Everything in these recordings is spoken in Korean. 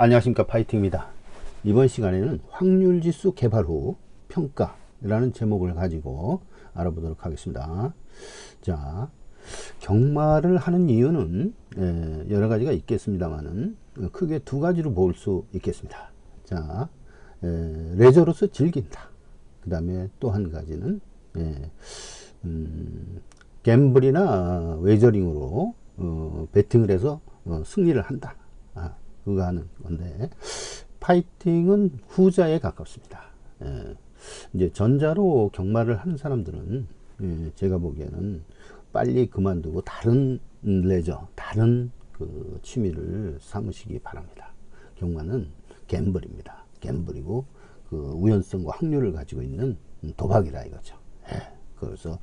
안녕하십니까, 파이팅입니다. 이번 시간에는 확률지수 개발 후 평가라는 제목을 가지고 알아보도록 하겠습니다. 자, 경마를 하는 이유는 여러 가지가 있겠습니다만은 크게 두 가지로 볼 수 있겠습니다. 자, 레저로서 즐긴다. 그 다음에 또 한 가지는 갬블이나 웨저링으로 베팅을 해서 승리를 한다. 그거 하는 건데, 파이팅은 후자에 가깝습니다. 이제 전자로 경마를 하는 사람들은 제가 보기에는 빨리 그만두고 다른 레저, 다른 그 취미를 삼으시기 바랍니다. 경마는 갬블입니다. 갬블이고 그 우연성과 확률을 가지고 있는 도박이라 이거죠. 그래서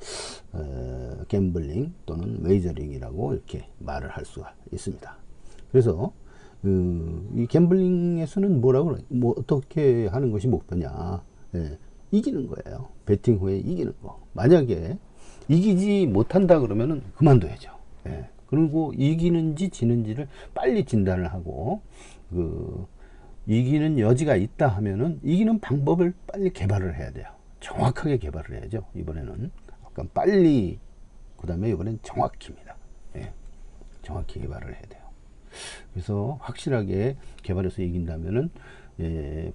갬블링 또는 웨이저링이라고 이렇게 말을 할 수가 있습니다. 그래서 이 갬블링에서는 뭐 어떻게 하는 것이 목표냐? 이기는 거예요. 베팅 후에 이기는 거. 만약에 이기지 못한다 그러면은 그만둬야죠. 그리고 이기는지 지는지를 빨리 진단을 하고 이기는 여지가 있다 하면은 이기는 방법을 빨리 개발을 해야 돼요. 정확하게 개발을 해야죠. 이번에는 약간 빨리, 그 다음에 이번엔 정확히입니다. 정확히 개발을 해야 돼요. 그래서 확실하게 개발해서 이긴다면은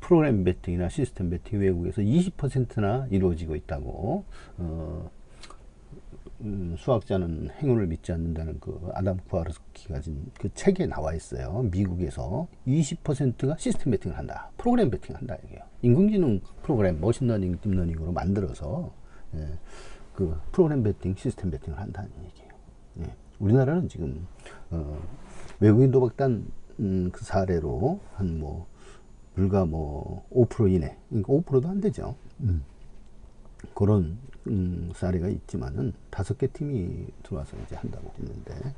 프로그램 베팅이나 시스템 베팅 외국에서 20%나 이루어지고 있다고 수학자는 행운을 믿지 않는다는 그 아담 쿠아르스키가 진 그 책에 나와 있어요. 미국에서 20%가 시스템 베팅을 한다, 프로그램 베팅을 한다 이게요. 인공지능 프로그램 머신러닝, 딥러닝으로 만들어서 그 프로그램 베팅, 시스템 베팅을 한다는 얘기예요. 우리나라는 지금 외국인 도박단 그 사례로 한 불과 5% 이내, 그러니까 5%도 안 되죠. 그런 사례가 있지만은 5개 팀이 들어와서 이제 한다고 했는데,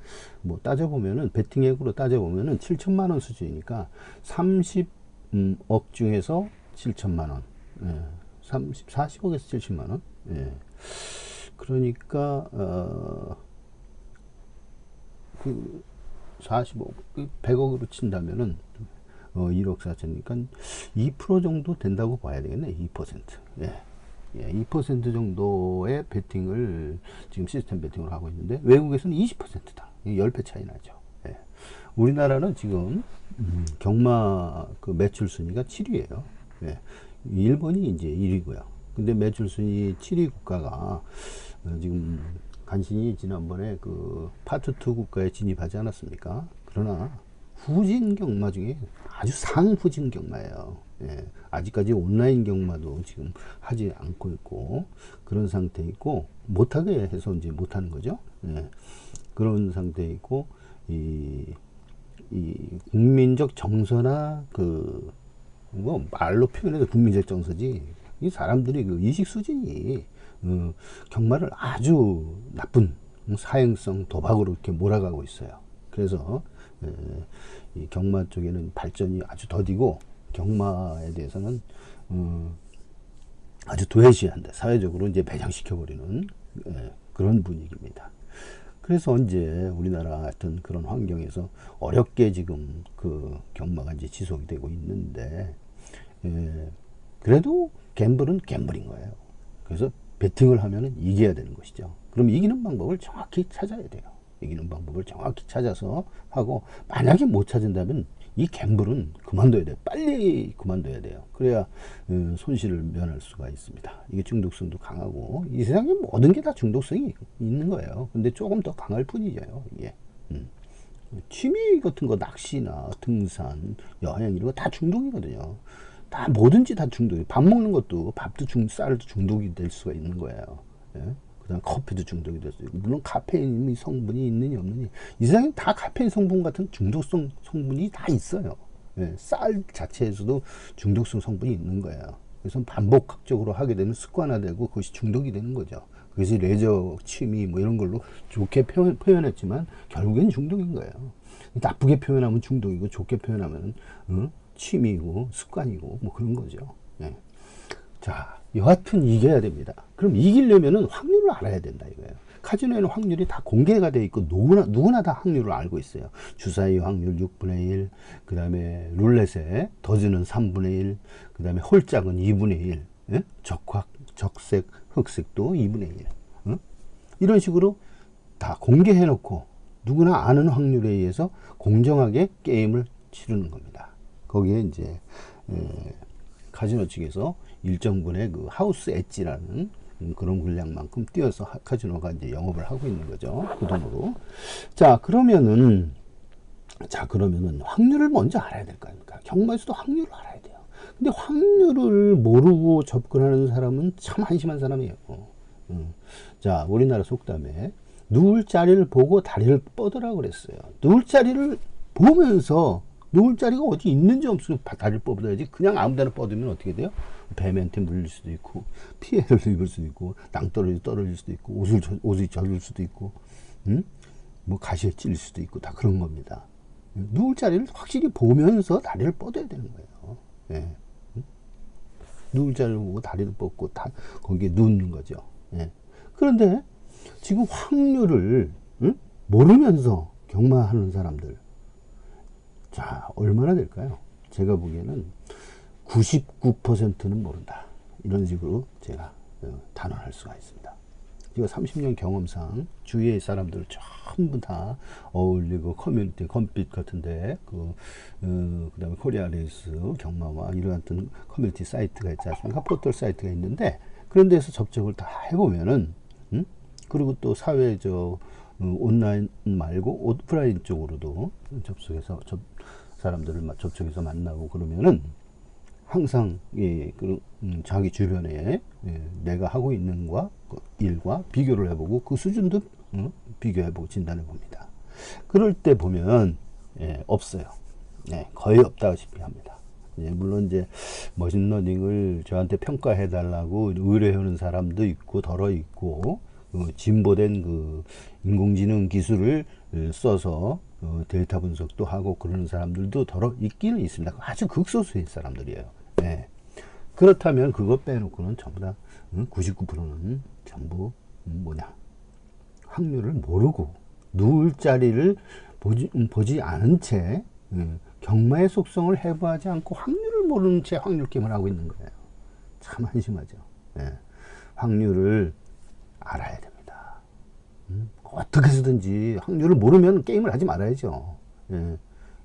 따져보면은 베팅액으로 따져보면은 7천만 원 수준이니까 30억 중에서 7천만 원, 40억에서 70만 원, 그러니까 40억, 100억으로 친다면은 1억 4천이니까 2% 정도 된다고 봐야 되겠네. 2%. 2% 정도의 베팅을 지금 시스템 베팅을 하고 있는데, 외국에서는 20%다. 10배 차이 나죠. 우리나라는 지금 경마 그 매출 순위가 7위예요. 일본이 이제 1위고요. 근데 매출 순위 7위 국가가 지금 간신히 지난번에 그 파트 2 국가에 진입하지 않았습니까? 그러나 후진 경마 중에 아주 상후진 경마예요. 아직까지 온라인 경마도 지금 하지 않고 있고 그런 상태 있고, 못하게 해서 이제 못하는 거죠. 그런 상태 있고, 이 국민적 정서나 말로 표현해도 국민적 정서지, 이 사람들이 그 의식 수준이 경마를 아주 나쁜 사행성 도박으로 이렇게 몰아가고 있어요. 그래서 이 경마 쪽에는 발전이 아주 더디고, 경마에 대해서는 아주 도외시한데 사회적으로 이제 배정시켜버리는 그런 분위기입니다. 그래서 이제 우리나라 같은 그런 환경에서 어렵게 지금 그 경마가 이제 지속이 되고 있는데, 그래도 갬블은 갬블인 거예요. 그래서 베팅을 하면은 이겨야 되는 것이죠. 그럼 이기는 방법을 정확히 찾아야 돼요. 이기는 방법을 정확히 찾아서 하고, 만약에 못 찾은다면 이 갬블은 그만둬야 돼요. 빨리 그만둬야 돼요. 그래야 손실을 면할 수가 있습니다. 이게 중독성도 강하고, 이 세상에 모든 게 다 중독성이 있는 거예요. 근데 조금 더 강할 뿐이죠. 이게 취미 같은 거, 낚시나 등산, 여행 이런 거 다 중독이거든요. 다 뭐든지 다 중독이. 밥 먹는 것도, 쌀도 중독이 될 수가 있는 거예요. 그다음 커피도 중독이 될 수 있고, 물론 카페인 성분이 있느니 없느니, 이 세상에 다 카페인 성분 같은 중독성 성분이 다 있어요. 쌀 자체에서도 중독성 성분이 있는 거예요. 그래서 반복적으로 하게 되면 습관화되고 그것이 중독이 되는 거죠. 그래서 레저, 취미 이런 걸로 좋게 표현했지만 결국엔 중독인 거예요. 나쁘게 표현하면 중독이고, 좋게 표현하면 취미고 습관이고 그런 거죠. 자, 여하튼 이겨야 됩니다. 그럼 이기려면은 확률을 알아야 된다 이거예요. 카지노에는 확률이 다 공개가 되어 있고 누구나 다 확률을 알고 있어요. 주사위 확률 6분의 1, 그 다음에 룰렛에 더즈는 3분의 1, 그 다음에 홀짝은 2분의 1, 예? 적색, 흑색도 2분의 1. 이런 식으로 다 공개해 놓고 누구나 아는 확률에 의해서 공정하게 게임을 치르는 겁니다. 거기에 이제 카지노 측에서 일정분의 그 하우스 엣지라는 그런 분량만큼 띄어서 카지노가 이제 영업을 하고 있는 거죠. 그 돈으로. 그러면은 확률을 먼저 알아야 될 거 아닙니까? 경마에서도 확률을 알아야 돼요. 근데 확률을 모르고 접근하는 사람은 참 한심한 사람이에요. 자, 우리나라 속담에 누울 자리를 보고 다리를 뻗으라고 그랬어요. 누울 자리를 보면서 누울 자리가 어디 있는지 없으면 다리를 뻗어야지. 그냥 아무 데나 뻗으면 어떻게 돼요? 뱀한테 물릴 수도 있고, 피해를 입을 수도 있고, 낭떠러지 떨어질 수도 있고, 옷이 젖을 수도 있고, 뭐 가시에 찔릴 수도 있고, 다 그런 겁니다. 누울 자리를 확실히 보면서 다리를 뻗어야 되는 거예요. 예. 누울 자리를 보고 다리를 뻗고 거기에 눕는 거죠. 예. 그런데 지금 확률을 모르면서 경마하는 사람들, 자, 얼마나 될까요? 제가 보기에는 99%는 모른다. 이런 식으로 제가 단언할 수가 있습니다. 제가 30년 경험상 주위의 사람들 전부 다 어울리고 커뮤니티 컴핏 같은데 그다음에 코리아 레이스 경마와 이러한 커뮤니티 사이트가 있지 않습니까? 포털 사이트가 있는데 그런 데서 접촉을 다 해보면은 그리고 또 사회적 온라인 말고 오프라인 쪽으로도 접속해서 사람들을 접촉해서 만나고 그러면은 항상 자기 주변에 내가 하고 있는 일과 비교를 해보고 그 수준도 비교해보고 진단해 봅니다. 그럴 때 보면 없어요. 거의 없다시피 합니다. 물론 이제 머신러닝을 저한테 평가해 달라고 의뢰하는 사람도 있고 덜어 있고 진보된 그 인공지능 기술을 써서 데이터 분석도 하고 그러는 사람들도 덜어 있기는 있습니다. 아주 극소수의 사람들이에요. 그렇다면 그거 빼놓고는 전부 다 99%는 전부 뭐냐, 확률을 모르고 누울 자리를 보지 않은 채 경마의 속성을 해부하지 않고 확률을 모르는 채 확률 게임을 하고 있는 거예요. 참 한심하죠. 확률을 알아야 됩니다. 어떻게 해서든지 확률을 모르면 게임을 하지 말아야죠.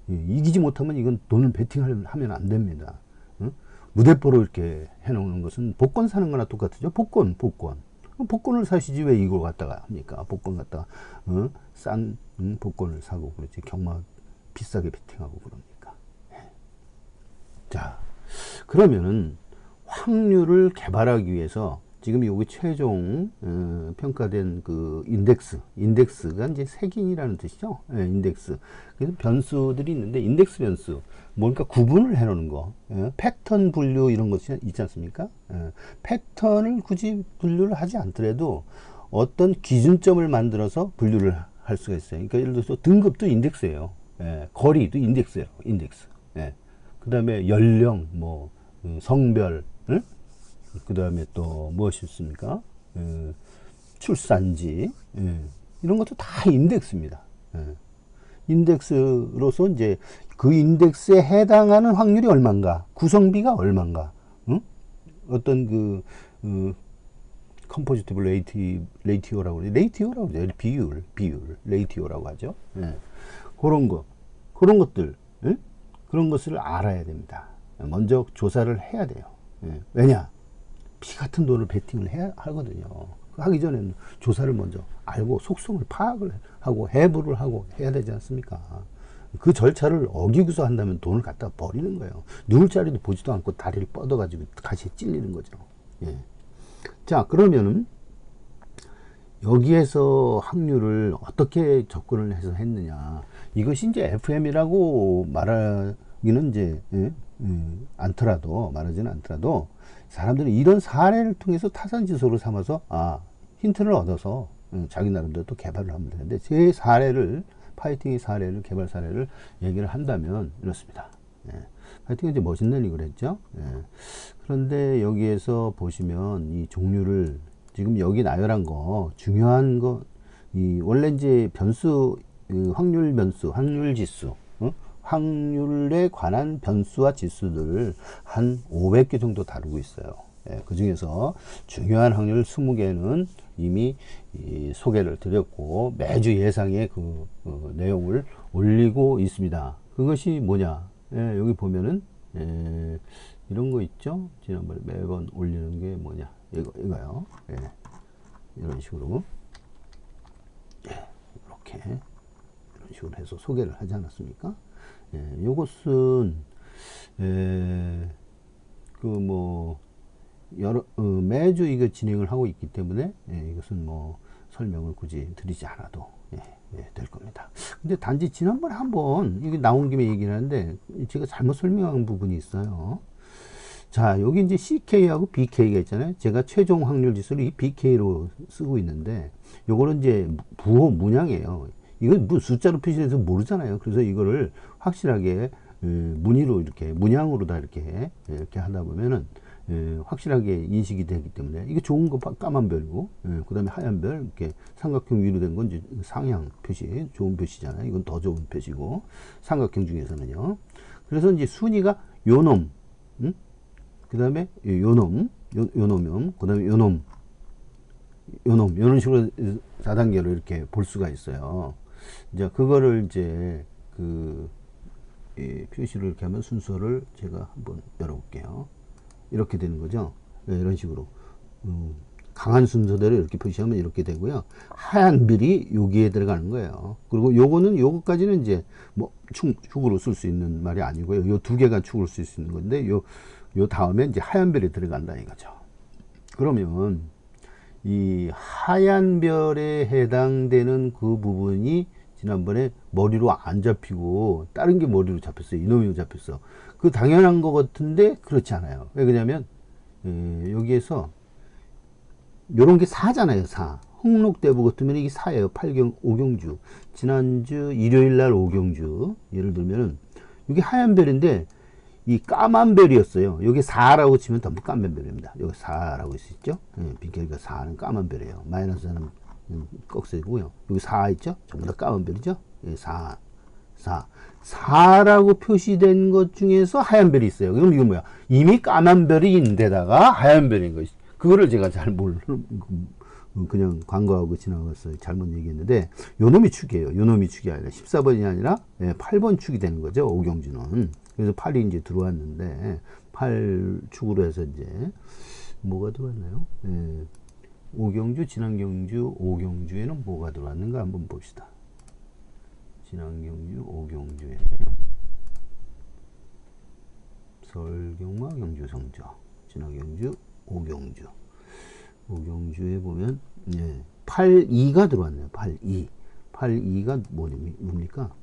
이기지 못하면 이건 돈을 베팅을 하면 안 됩니다. 무대뽀로 이렇게 해놓는 것은 복권 사는 거나 똑같죠. 복권을 사시지 왜 이걸 갖다가 합니까? 복권 갖다가 싼 복권을 사고 그렇지 경마 비싸게 베팅하고 그럽니까? 자, 그러면은 확률을 개발하기 위해서 지금 여기 최종 평가된 그 인덱스가 이제 색인이라는 뜻이죠. 인덱스. 그래서 변수들이 있는데 인덱스 변수, 뭔가 구분을 해놓는 거, 패턴 분류 이런 것이 있지 않습니까? 패턴을 굳이 분류를 하지 않더라도 어떤 기준점을 만들어서 분류를 할 수가 있어요. 그러니까 예를 들어서 등급도 인덱스예요. 거리도 인덱스예요. 인덱스. 그 다음에 연령, 뭐 성별, 그 다음에 또 무엇이 있습니까? 출산지, 이런 것도 다 인덱스입니다. 인덱스로서 이제 그 인덱스에 해당하는 확률이 얼마인가, 구성비가 얼마인가, 어떤 컴포지티브 레이티오라고 그러죠. 비율, 레이티오라고 하죠. 그런 것들, 그런 것을 알아야 됩니다. 먼저 조사를 해야 돼요. 왜냐? 피 같은 돈을 베팅을 해야 하거든요. 하기 전에는 조사를 먼저 알고 속성을 파악을 하고 해부를 하고 해야 되지 않습니까? 그 절차를 어기고서 한다면 돈을 갖다 버리는 거예요. 누울 자리도 보지도 않고 다리를 뻗어가지고 가시에 찔리는 거죠. 자, 그러면은 여기에서 확률을 어떻게 접근을 해서 했느냐. 이것이 이제 FM이라고 말하기는 이제 말하지는 않더라도 사람들은 이런 사례를 통해서 타산지소를 삼아서 힌트를 얻어서 자기 나름대로 또 개발을 하면 되는데, 제 사례를, 파이팅의 사례를, 개발 사례를 얘기를 한다면 이렇습니다. 파이팅은 이제 머신러닝을 했죠. 그런데 여기에서 보시면 이 종류를 지금 여기 나열한 거 중요한 거 이 원래 이제 변수, 확률 변수, 확률 지수, 확률에 관한 변수와 지수들을 한 500개 정도 다루고 있어요. 예, 그 중에서 중요한 확률 20개는 이미 소개를 드렸고 매주 예상의 그 내용을 올리고 있습니다. 그것이 뭐냐? 예, 여기 보면은 이런 거 있죠? 지난번에 매번 올리는 게 뭐냐? 이거요. 예, 이런 식으로 이렇게 이런 식으로 해서 소개를 하지 않았습니까? 예, 요것은 그 뭐 여러 매주 이거 진행을 하고 있기 때문에 이것은 뭐 설명을 굳이 드리지 않아도 될 겁니다. 근데 단지 지난번에 한번 이게 나온 김에 얘기를 하는데 제가 잘못 설명한 부분이 있어요. 자, 여기 이제 CK하고 BK가 있잖아요. 제가 최종 확률 지수를 이 BK로 쓰고 있는데 요거는 이제 부호 문양이에요. 이건 뭐 숫자로 표시해서 모르잖아요. 그래서 이거를 확실하게 문의로 이렇게 문양으로 다 이렇게 하다 보면은 확실하게 인식이 되기 때문에 이게 좋은 거 까만 별이고 그 다음에 하얀 별 이렇게 삼각형 위로 된 건 이제 상향 표시 좋은 표시잖아요. 이건 더 좋은 표시고 삼각형 중에서는요. 그래서 이제 순위가 요놈 그 다음에 요놈 요놈 그 다음에 요놈 이런 식으로 4단계로 이렇게 볼 수가 있어요. 이제 그거를 이제 표시를 이렇게 하면 순서를 제가 한번 열어볼게요. 이렇게 되는 거죠. 네, 이런 식으로 강한 순서대로 이렇게 표시하면 이렇게 되고요. 하얀 별이 여기에 들어가는 거예요. 그리고 요거는 요거까지는 이제 뭐 축으로 쓸 수 있는 말이 아니고요. 요 두 개가 축으로 쓸 수 있는 건데 요 다음에 이제 하얀 별이 들어간다 이거죠. 그러면 이 하얀 별에 해당되는 그 부분이 지난번에 머리로 안 잡히고 다른 게 머리로 잡혔어요. 이놈이 잡혔어. 그 당연한 것 같은데 그렇지 않아요. 왜 그러냐면 여기에서 요런 게 4잖아요. 4. 홍록대부 같으면 이게 4예요. 8경 5경주. 지난주 일요일 날 5경주. 예를 들면은 이게 하얀 별인데 이 까만 별이었어요. 여기 4라고 치면 전부 까만 별입니다. 여기 4라고 있죠. 빈결과 4는 까만 별이에요. 마이너스는 꺽쇠고요. 여기 4 있죠? 전부 다 까만 별이죠? 4. 4라고 표시된 것 중에서 하얀 별이 있어요. 그럼 이건 뭐야? 이미 까만 별이 있는데다가 하얀 별인 것이. 그거를 제가 잘 그냥 광고하고 지나갔어요. 잘못 얘기했는데 요놈이 축이에요. 요놈이 축이 아니라 14번이 아니라 8번 축이 되는 거죠. 오경주는. 그래서 8이 이제 들어왔는데 8축으로 해서 이제 뭐가 들어왔나요? 오경주, 진안경주, 오경주에는 뭐가 들어왔는가 한번 봅시다. 진안경주, 오경주에 설경화, 경주, 성저, 진안경주, 오경주. 오경주에 보면 82가 들어왔네요. 82. 82가 뭡니까?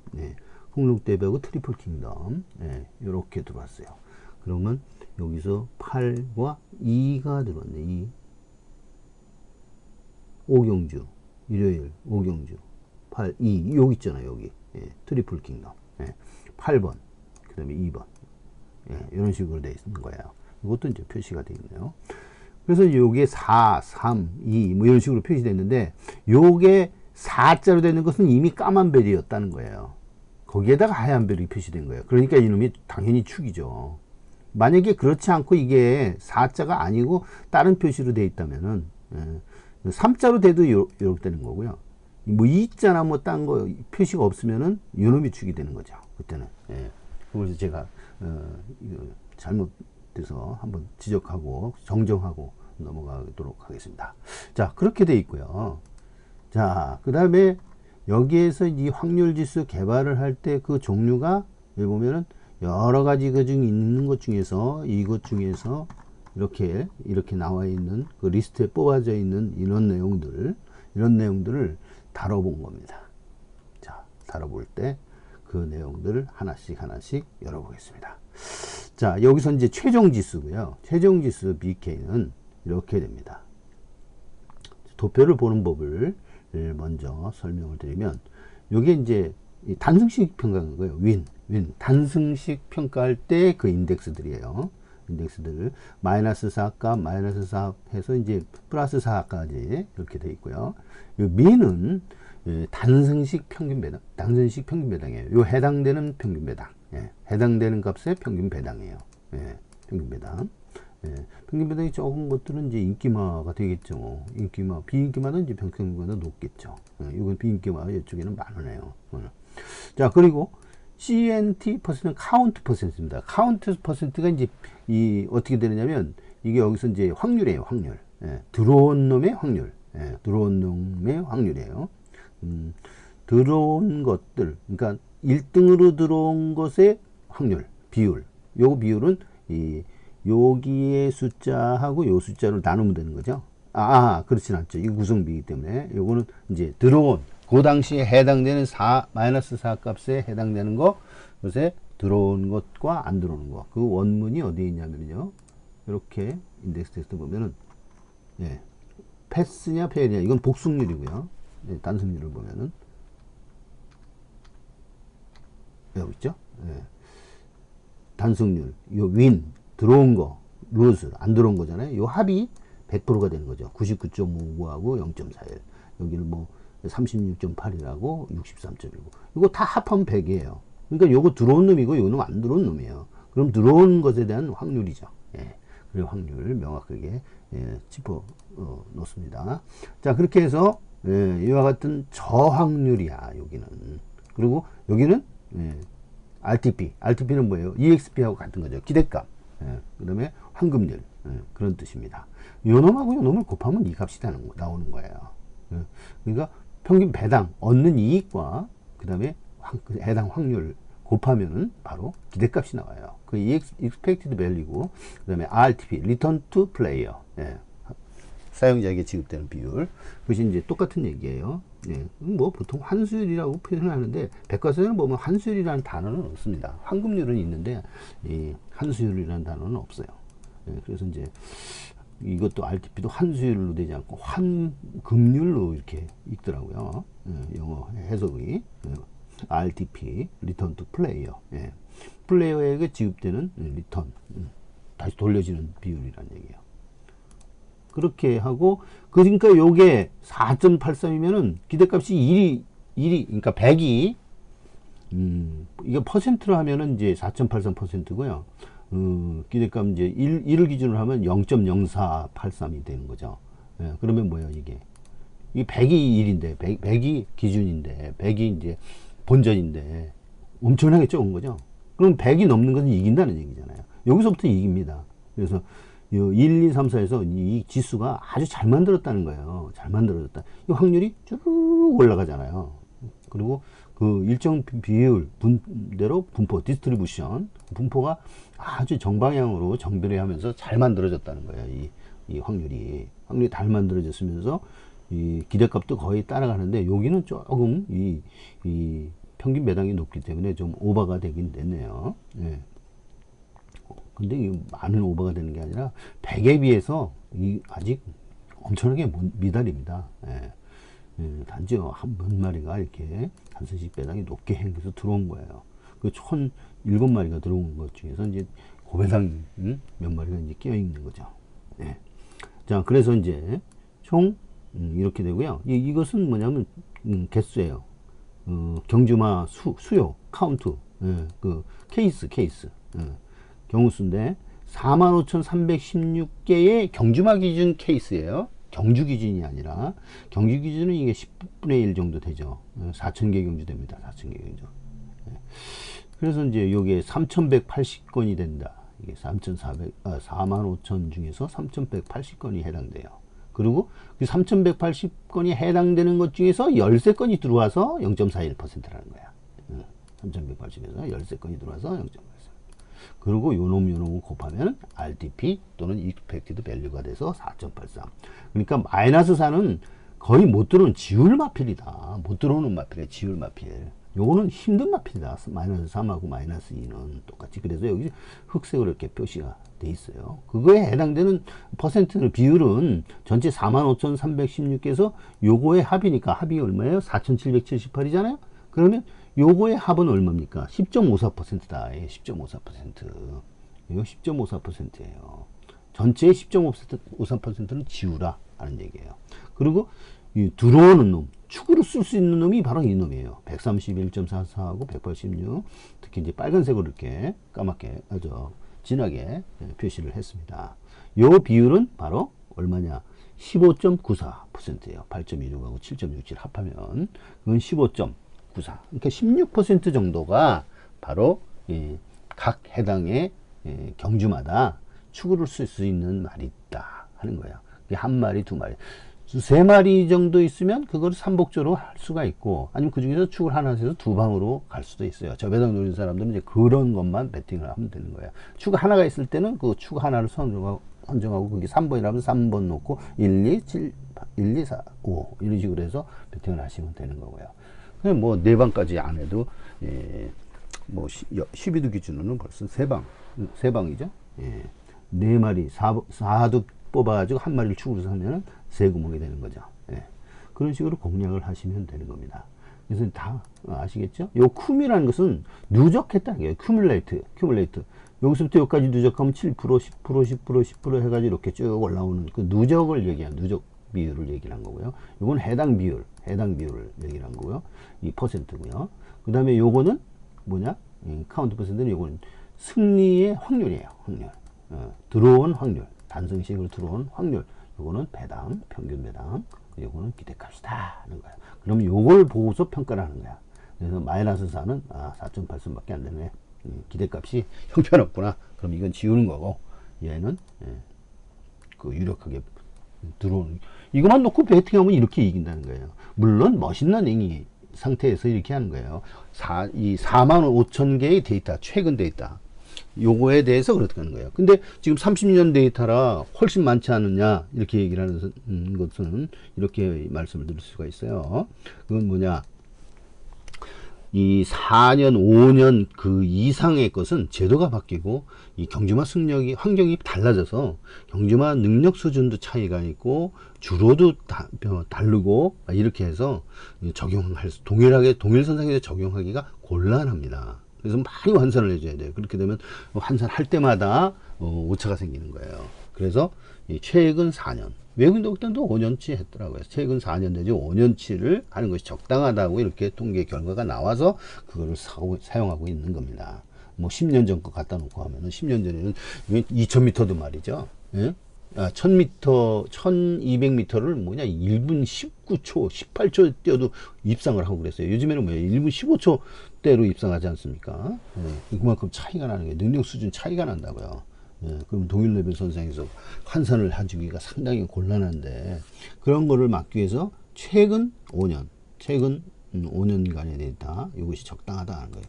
홍록대배하고 트리플 킹덤 이렇게 들어왔어요. 그러면 여기서 8과 2가 들어왔네. 2. 오경주 일요일 오경주 8, 2 여기 있잖아요. 여기 트리플 킹덤 8번 그 다음에 2번 이런 식으로 되어 있는 거예요. 이것도 이제 표시가 되어 있네요. 그래서 요게 4, 3, 2 뭐 이런 식으로 표시됐는데 요게 4자로 되는 것은 이미 까만 별이었다는 거예요. 거기에다가 하얀 별이 표시된 거예요. 그러니까 이놈이 당연히 축이죠. 만약에 그렇지 않고 이게 4자가 아니고 다른 표시로 되어 있다면은 3자로 돼도 이렇게 되는 거고요. 뭐 2자나 뭐 딴 거 표시가 없으면은 이놈이 축이 되는 거죠. 그때는. 그래서 제가 잘못돼서 한번 지적하고 정정하고 넘어가도록 하겠습니다. 자, 그렇게 돼 있고요. 자, 그 다음에 여기에서 이 확률 지수 개발을 할 때 그 종류가 여기 보면은 여러 가지 그 중에 있는 것 중에서 이것 중에서 이렇게 나와 있는 그 리스트에 뽑아져 있는 이런 내용들을 다뤄본 겁니다. 자, 다뤄볼 때 그 내용들을 하나씩 열어보겠습니다. 자, 여기서 이제 최종 지수고요. 최종 지수 BK는 이렇게 됩니다. 도표를 보는 법을 먼저 설명을 드리면, 이게 이제 단승식 평가인 거예요. 단승식 평가할 때 그 인덱스들이에요. 인덱스들. 마이너스 4값, 마이너스 4 해서 이제 플러스 4까지 이렇게 돼 있고요. 이 미는 단승식 평균 배당, 단승식 평균 배당이에요. 요 해당되는 평균 배당, 해당되는 값의 평균 배당이에요. 평균 배당. 평균 배당이 적은 것들은 이제 인기마가 되겠죠. 인기마, 비인기마는 이제 평균보다 높겠죠. 이건 비인기마, 이쪽에는 많으네요. 자, 그리고 CNT 퍼센트는 카운트 퍼센트입니다. 카운트 퍼센트가 이제 어떻게 되느냐면 이게 여기서 이제 확률이에요. 확률. 들어온 놈의 확률. 들어온 놈의 확률이에요. 들어온 것들, 그러니까 1등으로 들어온 것의 확률, 비율. 요 비율은 여기의 숫자하고 요 숫자를 나누면 되는 거죠. 그렇진 않죠. 이거 구성비이기 때문에 요거는 이제 들어온 그 당시에 해당되는 마이너스 4 값에 해당되는 것에 들어온 것과 안 들어오는 것. 그 원문이 어디에 있냐면요. 이렇게 인덱스 텍스트 보면은 패스냐 페일이냐 이건 복수률이고요. 단승률을 보면은 여기 있죠. 단승률, 요 윈, 들어온 거, 루즈, 안 들어온 거잖아요. 요 합이 100%가 되는 거죠. 99.59하고 0.41. 여기는 뭐 36.8이라고 63.19. 이거 다 합하면 100이에요. 그러니까 요거 들어온 놈이고 요는 안 들어온 놈이에요. 그럼 들어온 것에 대한 확률이죠. 그리고 확률 명확하게 짚어 놓습니다. 자, 그렇게 해서 이와 같은 저확률이야 여기는. 그리고 여기는 RTP, RTP는 뭐예요? EXP하고 같은 거죠. 기대값. 그 다음에 환급률. 그런 뜻입니다. 요 놈하고 요 놈을 곱하면 이 값이 나오는 거예요. 그러니까 평균 배당, 얻는 이익과 그 다음에 해당 확률 곱하면은 바로 기대값이 나와요. 그 expected value고, 그 다음에 RTP, return to player. 사용자에게 지급되는 비율. 그것이 이제 똑같은 얘기예요. 뭐 보통 환수율이라고 표현을 하는데 백과사전을 보면 환수율이라는 단어는 없습니다. 환급률은 있는데 이 환수율이라는 단어는 없어요. 그래서 이제 이것도 RTP도 환수율로 되지 않고 환급률로 이렇게 읽더라고요. 영어 해석이 RTP, return to player. 플레이어에게 지급되는 리턴, 다시 돌려지는 비율이라는 얘기예요. 그렇게 하고, 그러니까 요게 4.83이면은 기대값이 1이, 그러니까 100이, 이거 퍼센트로 하면은 이제 4.83%고요. 기대값 이제 1을 기준으로 하면 0.0483이 되는 거죠. 그러면 뭐예요, 이게? 이 100이 1인데, 100이 기준인데, 100이 이제 본전인데, 엄청나게 적은 거죠. 그럼 100이 넘는 것은 이긴다는 얘기잖아요. 여기서부터 이깁니다. 그래서 1, 2, 3, 4에서 이 지수가 아주 잘 만들었다는 거예요. 잘 만들어졌다. 이 확률이 쭉 올라가잖아요. 그리고 그 일정 비율 분대로 분포, 디스트리뷰션, 분포가 아주 정방향으로 정비례하면서 잘 만들어졌다는 거예요. 이 확률이 잘 만들어졌으면서 이 기대값도 거의 따라가는데 여기는 조금 이 평균 배당이 높기 때문에 좀 오버가 되긴 됐네요. 근데 이 많은 오버가 되는 게 아니라 100에 비해서 아직 엄청나게 미달입니다. 단지 몇 마리가 이렇게 단순식 배당이 높게 행해서 들어온 거예요. 그 1007마리가 들어온 것 중에서 이제 고배당 몇 마리가 이제 끼어 있는 거죠. 자, 그래서 이제 총 이렇게 되고요. 이것은 뭐냐면 개수예요. 경주마 수요, 카운트, 그 케이스. 경우수인데 45,316개의 경주마 기준 케이스예요. 경주 기준이 아니라 경주 기준은 이게 10분의 1 정도 되죠. 4,000개 경주 됩니다. 4,000개 경주. 그래서 이제 요게 3,180건이 된다. 이게 45,000 중에서 3,180건이 해당돼요. 그리고 그 3,180건이 해당되는 것 중에서 13건이 들어와서 0.41%라는 거야. 3,180에서 13건이 들어와서 0.41%. 그리고 요놈을 곱하면 RTP 또는 Expected Value가 돼서 4.83. 그러니까 마이너스 4는 거의 못 들어오는 지울 마필이다. 못 들어오는 마필이야. 지울 마필. 요거는 힘든 마필이다. 마이너스 3하고 마이너스 2는 똑같이. 그래서 여기 흑색으로 이렇게 표시가 돼 있어요. 그거에 해당되는 퍼센트는 비율은 전체 45,316개에서 요거의 합이니까 합이 얼마예요? 4,778이잖아요. 그러면 요거의 합은 얼마입니까? 10.54%다. 10.54%. 이거 10.54%예요. 전체의 10.54%는 지우라 하는 얘기예요. 그리고 이 들어오는 놈, 축으로 쓸 수 있는 놈이 바로 이 놈이에요. 131.44하고 186. 특히 이제 빨간색으로 이렇게 까맣게 아주 진하게 표시를 했습니다. 요 비율은 바로 얼마냐? 15.94%예요. 8.26하고 7.67 합하면 그건 15.94. 그러니까 16% 정도가 바로 각 해당의 경주마다 축으로 쓸 수 있는 말이 있다 하는 거예요. 한 마리, 두 마리, 세 마리 정도 있으면 그걸 삼복조로 할 수가 있고, 아니면 그 중에서 축을 하나 해서 두 방으로 갈 수도 있어요. 저 배당 노리는 사람들은 이제 그런 것만 배팅을 하면 되는 거예요. 축 하나가 있을 때는 그 축 하나를 선정하고 그게 3번이라면 3번 놓고 1, 2, 7, 1, 2, 4, 5 이런 식으로 해서 배팅을 하시면 되는 거고요. 그냥 뭐 4방까지 안 해도 뭐 12두 기준으로는 벌써 3방이죠. 4마리 4두 뽑아가지고 한 마리를 축으로 사면은 세 구멍이 되는 거죠. 그런 식으로 공략을 하시면 되는 겁니다. 그래서 다 아시겠죠? 요 쿰이라는 것은 누적했다는 거예요. 큐뮬레이트. 여기서부터 여기까지 누적하면 7%, 10%, 10%, 10% 해가지고 이렇게 쭉 올라오는 그 누적을 얘기한 누적 비율을 얘기를 한 거고요. 요건 해당 비율을 얘기를 한 거고요. 이 퍼센트고요. 그 다음에 요거는 뭐냐? 카운트 퍼센트는 요거는 승리의 확률이에요. 확률. 들어온 확률. 단성식으로 들어온 확률. 요거는 배당, 평균 배당. 요거는 기대값이다 하는 거예요. 그럼 요걸 보고서 평가를 하는 거야. 그래서 마이너스 4는 4.83밖에 안 되네. 기대값이 형편없구나. 그럼 이건 지우는 거고, 얘는 그 유력하게 들어오는, 이것만 놓고 배팅하면 이렇게 이긴다는 거예요. 물론 멋있는 잉이 상태에서 이렇게 하는 거예요. 이 45,000개의 데이터, 최근 데이터, 요거에 대해서 그렇게 하는 거예요. 근데 지금 30년 데이터라 훨씬 많지 않느냐, 이렇게 얘기를 하는 것은 이렇게 말씀을 드릴 수가 있어요. 그건 뭐냐, 이 4년, 5년 그 이상의 것은 제도가 바뀌고 이 경주마 승력이, 환경이 달라져서 경주마 능력 수준도 차이가 있고 주로도 다르고 이렇게 해서 적용할 수, 동일선상에서 적용하기가 곤란합니다. 그래서 많이 환산을 해줘야 돼요. 그렇게 되면 환산할 때마다 오차가 생기는 거예요. 그래서 최근 4년, 외국인도 그때도 5년치 했더라고요. 최근 4년 내지 5년치를 하는 것이 적당하다고 이렇게 통계 결과가 나와서 그거를 사용하고 있는 겁니다. 뭐 10년 전 거 갖다 놓고 하면은 10년 전에는 2000m도 말이죠. 예? 1000m, 1200m를 뭐냐 1분 19초, 18초 뛰어도 입상을 하고 그랬어요. 요즘에는 뭐예요? 1분 15초대로 입상하지 않습니까? 그만큼 차이가 나는 게, 능력 수준 차이가 난다고요. 그럼 동일 레벨 선상에서 환산을 해주기가 상당히 곤란한데, 그런 거를 막기 위해서 최근 5년간의 데이터, 이것이 적당하다 하는 거예요.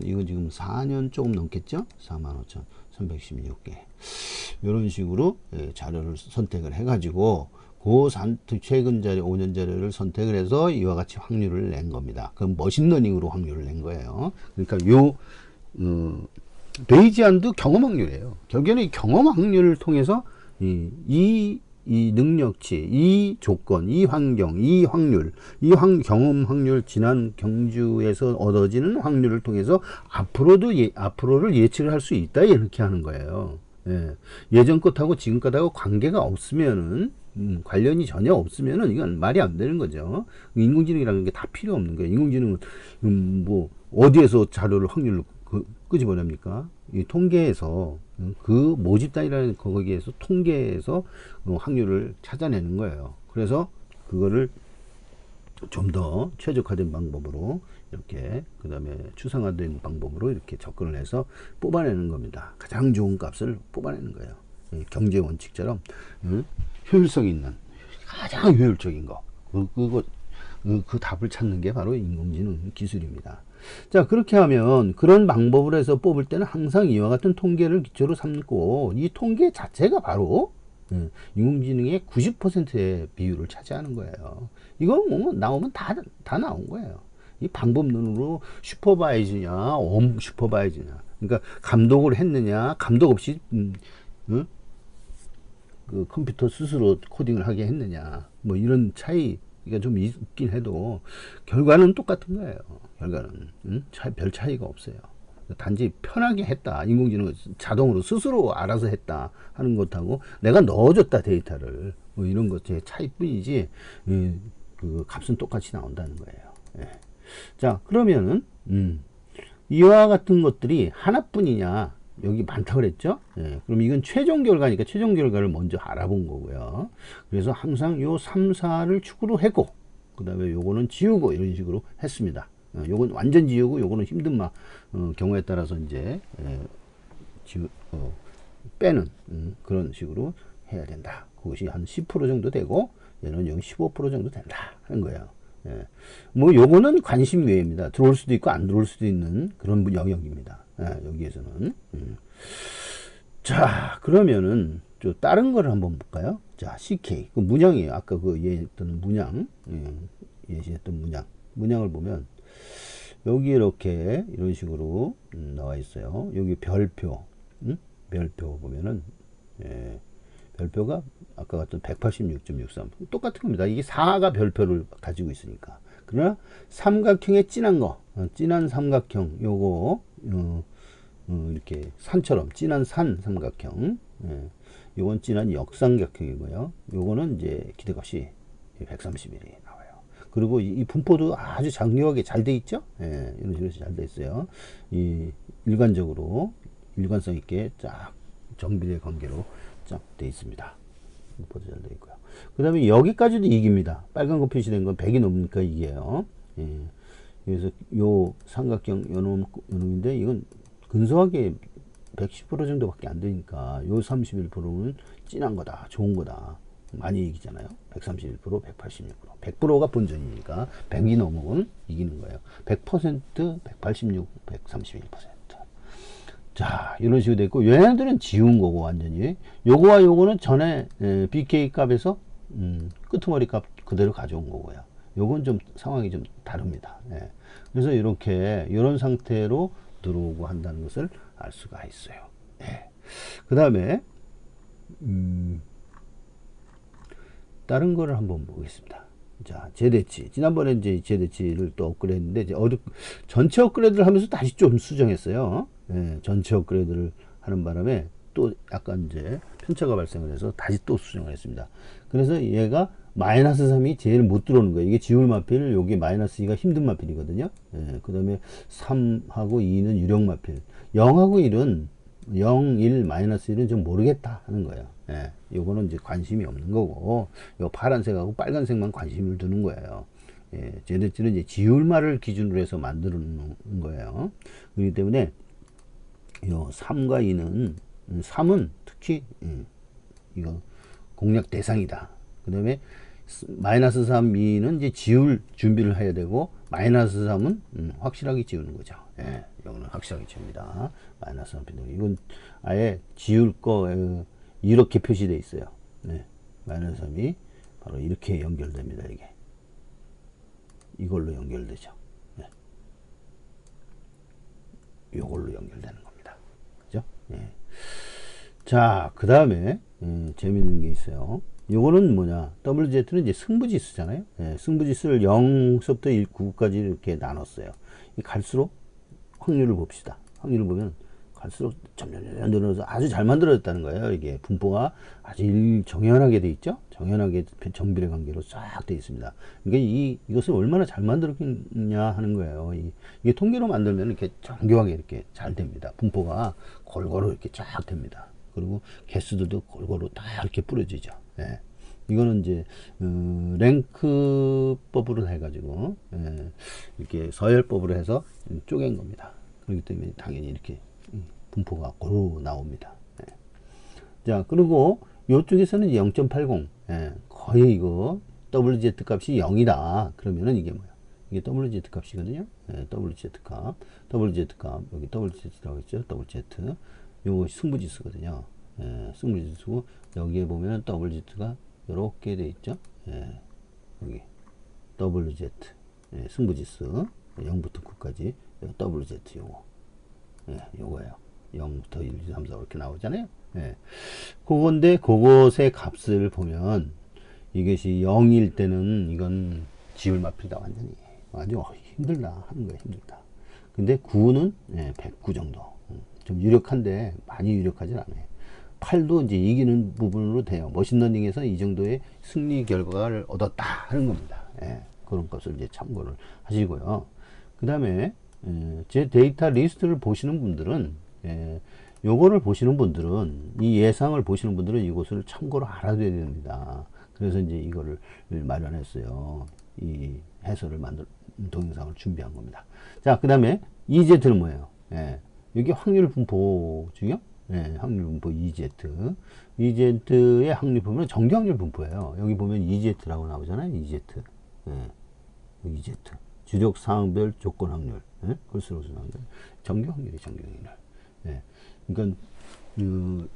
이거 지금 4년 조금 넘겠죠? 45,316개. 이런 식으로 자료를 선택을 해가지고, 최근 자료, 5년 자료를 선택을 해서 이와 같이 확률을 낸 겁니다. 그럼 머신러닝으로 확률을 낸 거예요. 그러니까 베이지안도 경험 확률이에요. 결국에는 이 경험 확률을 통해서 이 능력치, 이 조건, 이 환경, 이 확률, 경험 확률, 지난 경주에서 얻어지는 확률을 통해서 앞으로를 예측을 할 수 있다, 이렇게 하는 거예요. 예전 것하고 지금 것하고 관계가 없으면은, 관련이 전혀 없으면은 이건 말이 안 되는 거죠. 인공지능이라는 게 다 필요 없는 거예요. 인공지능은 뭐 어디에서 자료를 확률로 끄집어냅니까? 이 통계에서, 그 모집단이라는 거기에서 통계에서 확률을 찾아내는 거예요. 그래서 그거를 좀 더 최적화된 방법으로 이렇게, 그 다음에 추상화된 방법으로 이렇게 접근을 해서 뽑아내는 겁니다. 가장 좋은 값을 뽑아내는 거예요. 경제 원칙처럼 효율성 있는, 가장 효율적인 거, 그 답을 찾는 게 바로 인공지능 기술입니다. 자, 그렇게 하면, 그런 방법을 해서 뽑을 때는 항상 이와 같은 통계를 기초로 삼고, 이 통계 자체가 바로 인공지능의 90%의 비율을 차지하는 거예요. 이거 뭐 나오면 다 나온 거예요. 이 방법론으로 슈퍼바이즈냐, 슈퍼바이즈냐, 그러니까 감독을 했느냐, 감독 없이 그 컴퓨터 스스로 코딩을 하게 했느냐, 뭐 이런 차이가 좀 있긴 해도 결과는 똑같은 거예요. 결과는 별 차이가 없어요. 단지 편하게 했다. 인공지능을 자동으로 스스로 알아서 했다 하는 것하고 내가 넣어줬다 데이터를 뭐 이런 것의 차이뿐이지 그 값은 똑같이 나온다는 거예요. 예. 자 그러면은 이와 같은 것들이 하나뿐이냐 여기 많다 그랬죠. 예. 그럼 이건 최종 결과니까 최종 결과를 먼저 알아본 거고요. 그래서 항상 요 3, 4를 축으로 했고 그 다음에 요거는 지우고 이런 식으로 했습니다. 요건 완전 지우고 요거는 힘든 경우에 따라서 이제 빼는 그런 식으로 해야 된다. 그것이 한 10% 정도 되고 얘는 여기 15% 정도 된다 하는 거예요. 예. 뭐 요거는 관심 외입니다. 들어올 수도 있고 안 들어올 수도 있는 그런 영역입니다. 예, 여기에서는. 자 그러면은 또 다른 거를 한번 볼까요? 자 CK 그 문양이에요. 아까 그 예했던 문양 예시했던 문양을 보면 여기 이렇게 이런 식으로 나와 있어요. 여기 별표 별표 보면은 별표가 아까 같은 186.63 똑같은 겁니다. 이게 4가 별표를 가지고 있으니까. 그러나 삼각형의 진한 거 진한 삼각형 요거 이렇게 산처럼 진한 산 삼각형 요건 진한 역삼각형이고요. 요거는 이제 기대값이 131이 나와요. 그리고 이 분포도 아주 장려하게 잘 돼 있죠. 이런 식으로 잘 돼 있어요. 이 일관적으로 일관성 있게 쫙 정비례 관계로 쫙 돼 있습니다. 분포도 잘 돼 있고요. 그 다음에 여기까지도 이깁니다. 빨간 거 표시된 건 100이 넘으니까 이게요. 그래서 요 삼각형 요놈인데 이건 근소하게 110% 정도밖에 안 되니까 요 31%는 진한 거다, 좋은 거다. 많이 이기잖아요. 131%, 186%. 100%가 본전이니까 100이 넘으면 이기는 거예요. 100%, 186, 131%. 자, 이런 식으로 돼 있고 얘네들은 지운 거고 완전히. 요거와 요거는 전에 BK 값에서 끄트머리 값 그대로 가져온 거고요. 요건 좀 상황이 좀 다릅니다. 그래서 이렇게 이런 상태로 들어오고 한다는 것을 알 수가 있어요. 그 다음에 다른 거를 한번 보겠습니다. 자, 제대치. 지난번에 이제 제대치를 또 업그레이드 했는데, 이제 전체 업그레이드를 하면서 다시 좀 수정했어요. 전체 업그레이드를 하는 바람에 또 약간 이제 편차가 발생을 해서 다시 또 수정을 했습니다. 그래서 얘가 마이너스 3이 제일 못 들어오는 거예요. 이게 지울 마필, 여기 마이너스 2가 힘든 마필이거든요. 그 다음에 3하고 2는 유령 마필. 0하고 1은 0, 1, 마이너스 1은 좀 모르겠다 하는 거예요. 요거는 이제 관심이 없는 거고, 요 파란색하고 빨간색만 관심을 두는 거예요. 제대치는 이제 지울말을 기준으로 해서 만드는 거예요. 그렇기 때문에 요 3과 2는 3은 특히 이거 공략 대상이다. 그 다음에 마이너스 3, 2는 이제 지울 준비를 해야 되고 마이너스 3은 확실하게 지우는 거죠. 이거는 확실하게 지웁니다. 마이너스 3, 이건 아예 지울 거 이렇게 표시되어 있어요. 마이너스 3이 바로 이렇게 연결됩니다. 이게 이걸로 연결되죠. 이걸로 연결되는 겁니다. 그죠? 자, 그 다음에 재밌는 게 있어요. 요거는 뭐냐? WZ는 이제 승부지수잖아요. 승부지수를 0부터 9까지 이렇게 나눴어요. 갈수록 확률을 봅시다. 확률을 보면 갈수록 점점 늘어나서 아주 잘 만들어졌다는 거예요. 이게 분포가 아주 정연하게 돼 있죠. 정연하게 정비례 관계로 쫙 돼 있습니다. 그러니까 이것을 얼마나 잘 만들었냐 하는 거예요. 이게 통계로 만들면 이렇게 정교하게 이렇게 잘 됩니다. 분포가 골고루 이렇게 쫙 됩니다. 그리고 개수들도 골고루 다 이렇게 뿌려지죠. 이거는 이제 랭크법으로 해가지고 이렇게 서열법으로 해서 쪼갠 겁니다. 그렇기 때문에 당연히 이렇게 분포가 고루 나옵니다. 자, 그리고 이쪽에서는 0.80 거의 이거 WZ 값이 0이다. 그러면은 이게 뭐야? 이게 WZ 값이거든요. WZ 값, 여기 WZ라고 있죠. WZ. 요거 승부지수거든요. 승부지수고 여기에 보면 WZ가 이렇게 돼 있죠. 여기 WZ 승부지수 0부터 9까지 WZ 요거 요거예요. 0부터 1, 2, 3, 4 이렇게 나오잖아요. 그건데 그것의 값을 보면 이것이 0일 때는 이건 지울 마필이다. 완전히 아주 힘들다 하는 거예요. 힘들다. 근데 9는 109 정도. 좀 유력한데 많이 유력하진 않아요. 8도 이제 이기는 부분으로 돼요. 머신러닝에서 이 정도의 승리 결과를 얻었다 하는 겁니다. 그런 것을 이제 참고를 하시고요. 그 다음에 제 데이터 리스트를 보시는 분들은 요거를 보시는 분들은 이 예상을 보시는 분들은 이것을 참고로 알아둬야 됩니다. 그래서 이제 이거를 마련했어요. 이 해설을 동영상을 준비한 겁니다. 자, 그 다음에 EZ는 뭐예요? 여기 확률 분포 중요? 확률 분포 EZ. EZ의 확률 분포는 정규확률 분포예요. 여기 보면 EZ라고 나오잖아요. EZ. EZ. 주력 상황별 조건 확률. 콜스로스 확률. 정규 확률이 정규 확률. 그러니까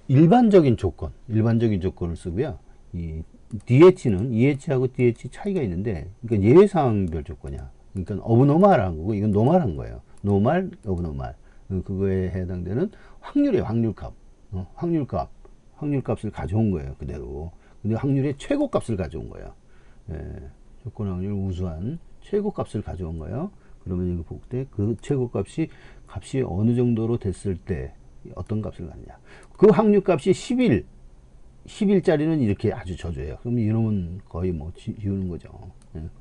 일반적인 조건을 쓰고요. 이 DH는 EH하고 DH 차이가 있는데, 그러니까 예외 상황별 조건이야. 그러니까 어브노멀한 거고, 이건 노멀한 거예요. 노멀, 어브노멀. 그거에 해당되는 확률이에요. 확률값. 확률값을 가져온 거예요. 그대로. 근데 확률의 최고값을 가져온 거예요. 조건 확률 우수한 최고값을 가져온 거예요. 그러면 이거 볼 때 그 최고값이 어느 정도로 됐을 때 어떤 값을 갖냐. 그 확률값이 10일짜리는 이렇게 아주 저조해요. 그럼 이놈은 거의 뭐 지우는 거죠.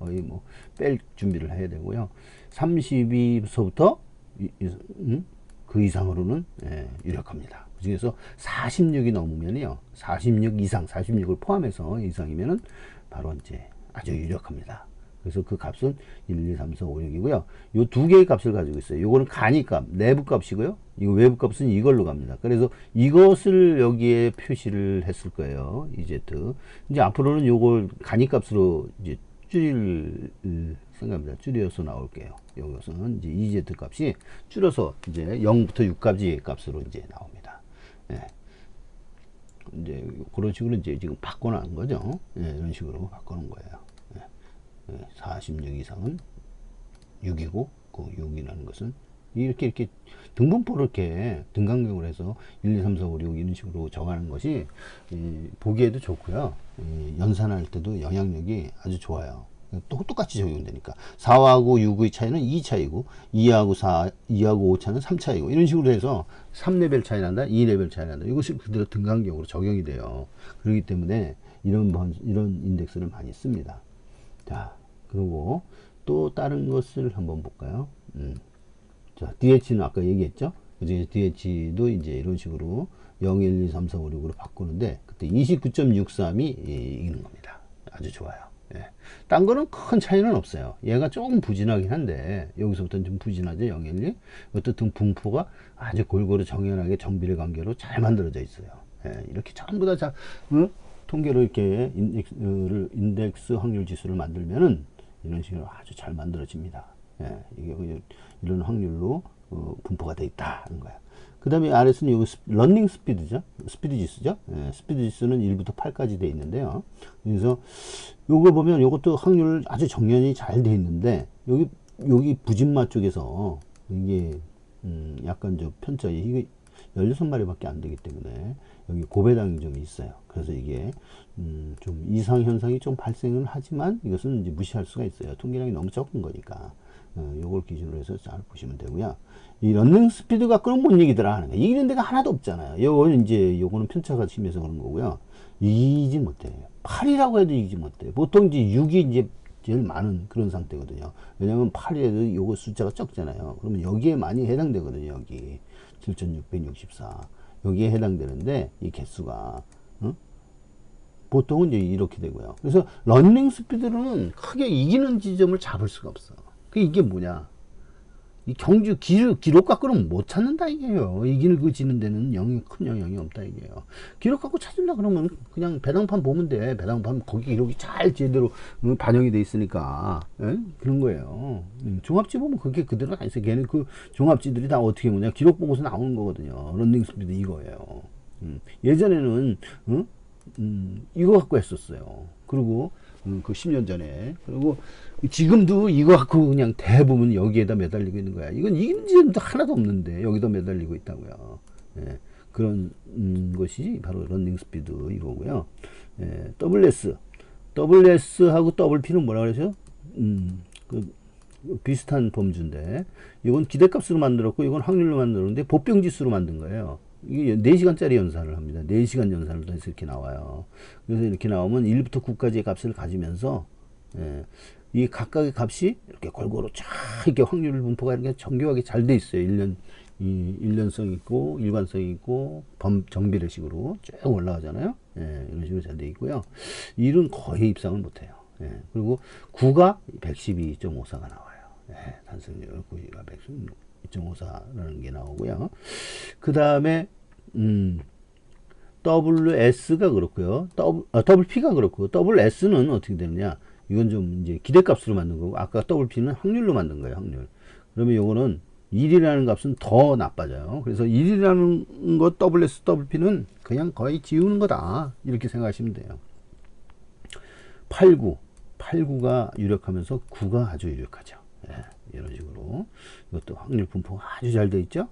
거의 뭐 뺄 준비를 해야 되고요. 32서부터 그 이상으로는 유력합니다. 그중에서 46이 넘으면요, 46 이상, 46을 포함해서 이상이면은 바로 이제 아주 유력합니다. 그래서 그 값은 1, 2, 3, 4, 5, 6이고요. 요 두 개의 값을 가지고 있어요. 요거는 간이값, 내부값이고요. 이거 외부값은 이걸로 갑니다. 그래서 이것을 여기에 표시를 했을 거예요. 이제 앞으로는 요걸 간이값으로 이제 줄일 생각합니다. 줄여서 나올게요. 여기서는 이제 EZ 값이 줄여서 이제 0부터 6까지 값으로 이제 나옵니다. 이제 그런 식으로 이제 지금 바꿔놓은 거죠. 이런 식으로 바꿔놓은 거예요. 46 이상은 6이고, 그 6이라는 것은 이렇게 등분포를 이렇게 등간격으로 해서 1, 2, 3, 4, 5, 6 이런 식으로 정하는 것이 보기에도 좋고요. 연산할 때도 영향력이 아주 좋아요. 똑같이 적용되니까 4하고 6의 차이는 2 차이고 2하고 5 차는 3 차이고 이런 식으로 해서 3레벨 차이 난다, 2레벨 차이 난다. 이것이 그대로 등간격으로 적용이 돼요. 그렇기 때문에 이런 인덱스를 많이 씁니다. 자, 그리고 또 다른 것을 한번 볼까요? 자, DH는 아까 얘기했죠? 그중에 DH도 이제 이런 식으로 0, 1, 2, 3, 4, 5, 6으로 바꾸는데, 그때 29.63이 이기는 겁니다. 아주 좋아요. 딴 거는 큰 차이는 없어요. 얘가 조금 부진하긴 한데, 여기서부터는 좀 부진하죠. 0, 1, 2. 어떻든 분포가 아주 골고루 정연하게 정비례 관계로 잘 만들어져 있어요. 이렇게 전부 다 통계로 이렇게 인덱스 확률 지수를 만들면은 이런 식으로 아주 잘 만들어집니다. 이게 이런 확률로 분포가 되어 있다 하는 거야. 그 다음에 아래서는 요 러닝 스피드죠. 스피드 지수죠. 스피드 지수는 1부터 8까지 되어 있는데요. 그래서 요걸 보면 요것도 확률 아주 정연이 잘 되어 있는데, 여기 부진마 쪽에서 이게 약간 좀 편차가 이게 16마리밖에 안 되기 때문에 여기 고배당이 좀 있어요. 그래서 이게 좀 이상 현상이 좀 발생은 하지만 이것은 이제 무시할 수가 있어요. 통계량이 너무 적은 거니까. 요걸 기준으로 해서 잘 보시면 되고요. 이 런닝 스피드가 그런 못 이기더라 하는 거예요. 이기는 데가 하나도 없잖아요. 요거는 편차가 심해서 그런 거고요. 이기지 못해요. 8이라고 해도 이기지 못해요. 보통 이제 6이 이제 제일 많은 그런 상태거든요. 왜냐면 8이라도 요거 숫자가 적잖아요. 그러면 여기에 많이 해당되거든요. 여기 7,664 여기에 해당되는데 이 개수가 보통은 이제 이렇게 되고요. 그래서 런닝 스피드로는 크게 이기는 지점을 잡을 수가 없어. 이게 뭐냐? 이 경주 기록 갖고는 못 찾는다 이게요. 이기는 그 지는 데는 큰 영향이 없다 이게요. 기록 갖고 찾는다 그러면 그냥 배당판 보면 돼. 배당판 거기 기록이 잘 제대로 반영이 돼 있으니까 그런 거예요. 종합지 보면 그게 그대로 다 있어. 걔는 그 종합지들이 다 어떻게 뭐냐 기록 보고서 나오는 거거든요. 런닝 스피드 이거예요. 예전에는 이거 갖고 했었어요. 그리고 그 10년 전에. 그리고 지금도 이거 갖고 그냥 대부분 여기에다 매달리고 있는 거야. 이건 이긴지도 하나도 없는데 여기다 매달리고 있다고요. 그런 것이 바로 런닝 스피드 이거고요. WS하고 WP는 뭐라 그러죠? 비슷한 범주인데 이건 기대값으로 만들었고 이건 확률로 만들었는데 보병지수로 만든 거예요. 이게 4시간짜리 연산을 합니다. 4시간 연산을 해서 이렇게 나와요. 그래서 이렇게 나오면 1부터 9까지의 값을 가지면서 이 각각의 값이 이렇게 골고루 쫙 이렇게 확률 분포가 이렇게 정교하게 잘 돼 있어요. 일련성 있고 일관성 있고 정비례식으로 쭉 올라가잖아요. 이런 식으로 잘 돼 있고요. 1은 거의 입상을 못해요. 그리고 9가 112.54가 나와요. 단승률 9가 112.54라는 게 나오고요. 그 다음에 WS가 그렇고요. WP가 그렇고 WS는 어떻게 되느냐? 이건 좀 이제 기대값으로 만든 거고 아까 WP는 확률로 만든 거예요. 확률. 그러면 요거는 1이라는 값은 더 나빠져요. 그래서 1이라는 거 WS, WP는 그냥 거의 지우는 거다. 이렇게 생각하시면 돼요. 89가 유력하면서 9가 아주 유력하죠. 이런 식으로 이것도 확률 분포가 아주 잘 돼 있죠.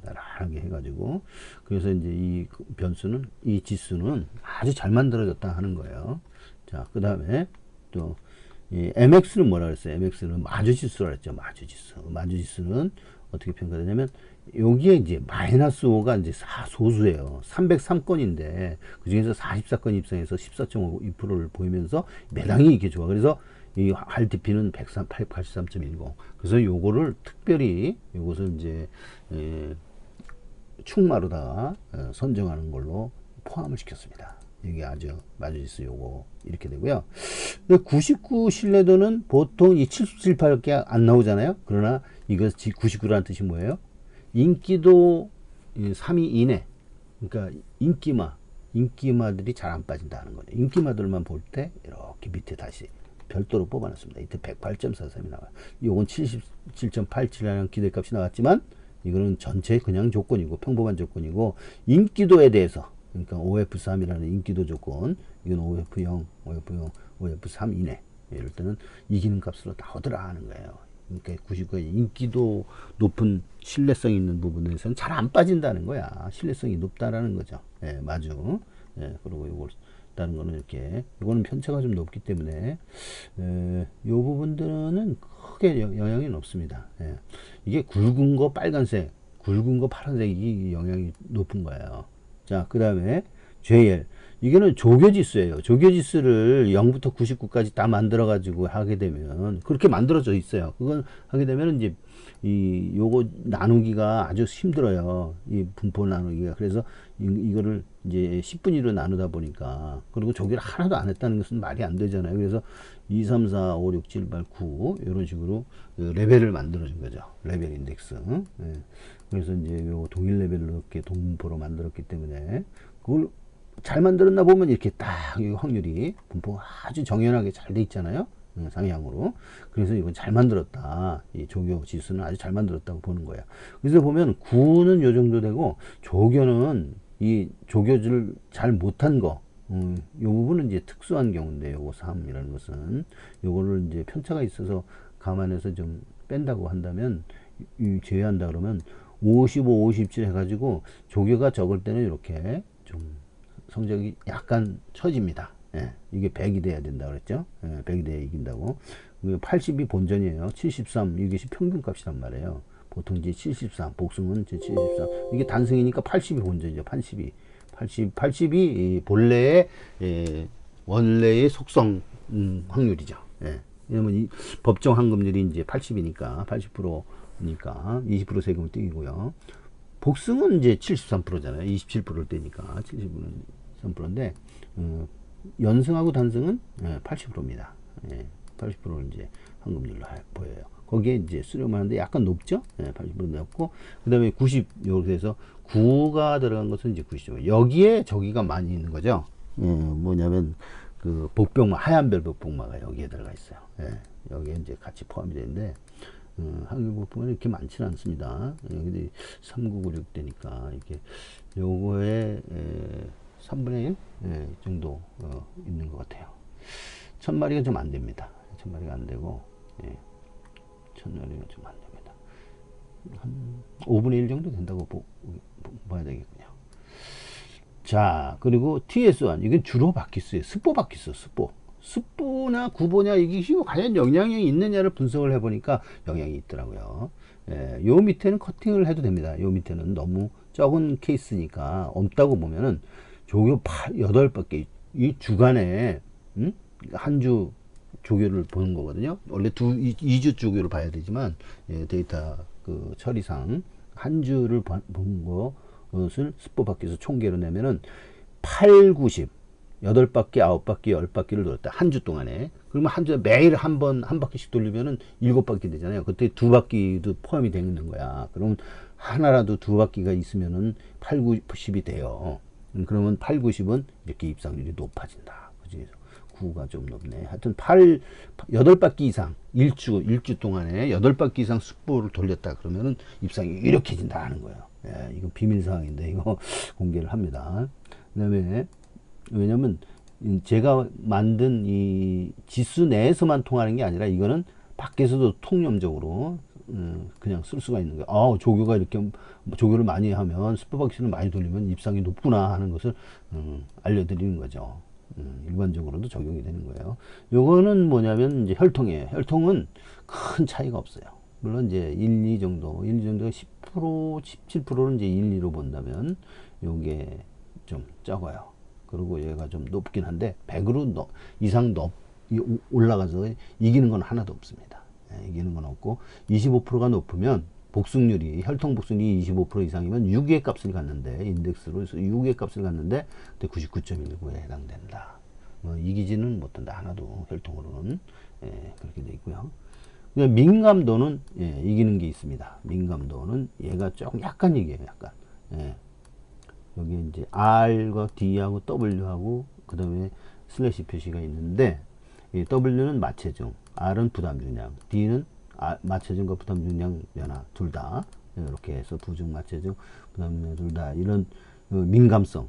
나란하게 해가지고 그래서 이제 이 변수는 이 지수는 아주 잘 만들어졌다 하는 거예요. 자, 그 다음에 또 MX는 뭐라 그랬어요? MX는 마주지수라 그랬죠. 마주지수는 어떻게 평가되냐면 여기에 이제 마이너스 5가 이제 소수예요. 303건인데 그 중에서 44건 입상해서 14.52%를 보이면서 매당이 이렇게 좋아. 그래서 이 RDP는 183.10. 그래서 요거를 특별히 요것을 이제 충마로다가 선정하는 걸로 포함을 시켰습니다. 이게 아주 마주지수 요거 이렇게 되고요. 99 신뢰도는 보통 이 77, 8개 안 나오잖아요. 그러나 이거 99라는 뜻이 뭐예요? 인기도 3위 이내. 그러니까 인기마들이 잘 안 빠진다는 거죠. 인기마들만 볼 때 이렇게 밑에 다시 별도로 뽑아놨습니다. 이때 108.43이 나와요. 요건 77.87이라는 기대값이 나왔지만 이거는 전체 그냥 조건이고 평범한 조건이고 인기도에 대해서 그러니까 OF3이라는 인기도 조건 이건 OF0, OF0, OF3 이내 이럴 때는 이기는 값으로 나오더라 하는 거예요. 그러니까 99의 인기도 높은 신뢰성 있는 부분에서는 잘 안 빠진다는 거야. 신뢰성이 높다라는 거죠. 마주. 그리고 이걸 다른 거는 이렇게 이거는 편차가 좀 높기 때문에 이 부분들은 크게 영향이 없습니다. 이게 굵은 거 빨간색, 굵은 거 파란색이 영향이 높은 거예요. 자, 그 다음에 JL 이거는 조교지수예요. 조교지수를 0부터 99까지 다 만들어 가지고 하게 되면 그렇게 만들어져 있어요. 그건 하게 되면 이제 요거 나누기가 아주 힘들어요. 이 분포 나누기가. 그래서 이거를 이제 10분위로 나누다 보니까 그리고 조교를 하나도 안 했다는 것은 말이 안 되잖아요. 그래서 2, 3, 4, 5, 6, 7, 8, 9 이런 식으로 레벨을 만들어 준 거죠. 레벨 인덱스. 그래서 이제 요 동일 레벨로 이렇게 동분포로 만들었기 때문에 그걸 잘 만들었나 보면 이렇게 딱 이 확률이 분포가 아주 정연하게 잘 돼 있잖아요. 상향으로. 그래서 이건 잘 만들었다. 이 조교 지수는 아주 잘 만들었다고 보는 거예요. 그래서 보면 9는 요 정도 되고 조교는 이 조교를 잘 못한 거. 요 부분은 이제 특수한 경우인데 요거 3이라는 것은 요거를 이제 편차가 있어서 감안해서 좀 뺀다고 한다면 제외한다 그러면 55, 57 해가지고 조교가 적을 때는 이렇게 좀 성적이 약간 처집니다. 이게 100이 돼야 된다 그랬죠. 100이 돼야 이긴다고. 80이 본전이에요. 73 이것이 평균값이란 말이에요. 보통 이제 73 복숭은 이제 73 이게 단승이니까 80이 본전이죠. 80이 본래의 원래의 속성 확률이죠. 왜냐면 이 법정 환급률이 이제 80이니까 80%니까 20% 세금을 떼기고요. 복승은 이제 73%잖아요. 27%를 떼니까 73%인데 연승하고 단승은 80%입니다. 80%를 이제 환급률로 보여요. 거기에 이제 수렴을 하는데 약간 높죠? 80% 높고 그 다음에 90 이렇게 해서 9가 들어간 것은 이제 90. 여기에 저기가 많이 있는 거죠. 뭐냐면 그 복병마 하얀별 복병마가 여기에 들어가 있어요. 여기에 이제 같이 포함이 되는데 확률 복병은 이렇게 많지는 않습니다. 근데 3996 되니까 이렇게 요거에 3분의 1 정도 있는 것 같아요. 1000마리가 좀 안 됩니다. 1000마리가 안 되고 1000마리가 좀 안 됩니다. 한 5분의 1 정도 된다고 봐야 되겠군요. 자, 그리고 TS1 이건 주로 바퀴수예요. 스포 바퀴수, 습보냐 구보냐 이게 과연 영향이 있느냐를 분석을 해보니까 영향이 있더라고요. 요 밑에는 커팅을 해도 됩니다. 요 밑에는 너무 적은 케이스니까 없다고 보면은 조교 8밖에 이 주간에 한 주 조교를 보는 거거든요. 원래 2주 조교를 봐야 되지만 데이터 그 처리상 한 주를 본 것을 습보 밖에서 총계로 내면은 8, 90 8바퀴, 9바퀴, 10바퀴를 돌았다. 한 주 동안에. 그러면 한 주에 매일 한 바퀴씩 돌리면은 7바퀴 되잖아요. 그때 2바퀴도 포함이 되는 거야. 그러면 하나라도 2바퀴가 있으면은 8, 90이 돼요. 그러면 8, 90은 이렇게 입상률이 높아진다. 그지? 9가 좀 높네. 하여튼 8바퀴 이상, 일주 동안에 8바퀴 이상 습보를 돌렸다. 그러면은 입상이 이렇게진다 하는 거예요. 이건 비밀사항인데, 이거 공개를 합니다. 그 다음에, 왜냐면 제가 만든 이 지수 내에서만 통하는 게 아니라 이거는 밖에서도 통념적으로 그냥 쓸 수가 있는 거예요. 조교가 이렇게 조교를 많이 하면 습보박씨를 많이 돌리면 입상이 높구나 하는 것을 알려드리는 거죠. 일반적으로도 적용이 되는 거예요. 요거는 뭐냐면 이제 혈통이에요. 혈통은 큰 차이가 없어요. 물론 이제 1, 2 정도, 1, 2 정도가 10%, 17%는 이제 1, 2로 본다면 요게 좀 적어요. 그리고 얘가 좀 높긴 한데 100으로 이상 올라가서 이기는 건 하나도 없습니다. 이기는 건 없고 25%가 높으면 복숭률이 혈통 복숭이 25% 이상이면 6의 값을 갖는데 인덱스로 해서 6의 값을 갖는데 99.19에 해당된다. 이기지는 못한다. 하나도 혈통으로는 그렇게 돼 있고요. 민감도는 이기는 게 있습니다. 민감도는 얘가 조금 약간 이겨요. 약간. 여기 이제 R과 D하고 W하고 그 다음에 슬래시 표시가 있는데 이 W는 마체중, R은 부담 중량, D는 마체중과 부담 중량 변화 둘 다 이렇게 해서 부중, 마체중, 부담 중량 둘 다 이런 민감성,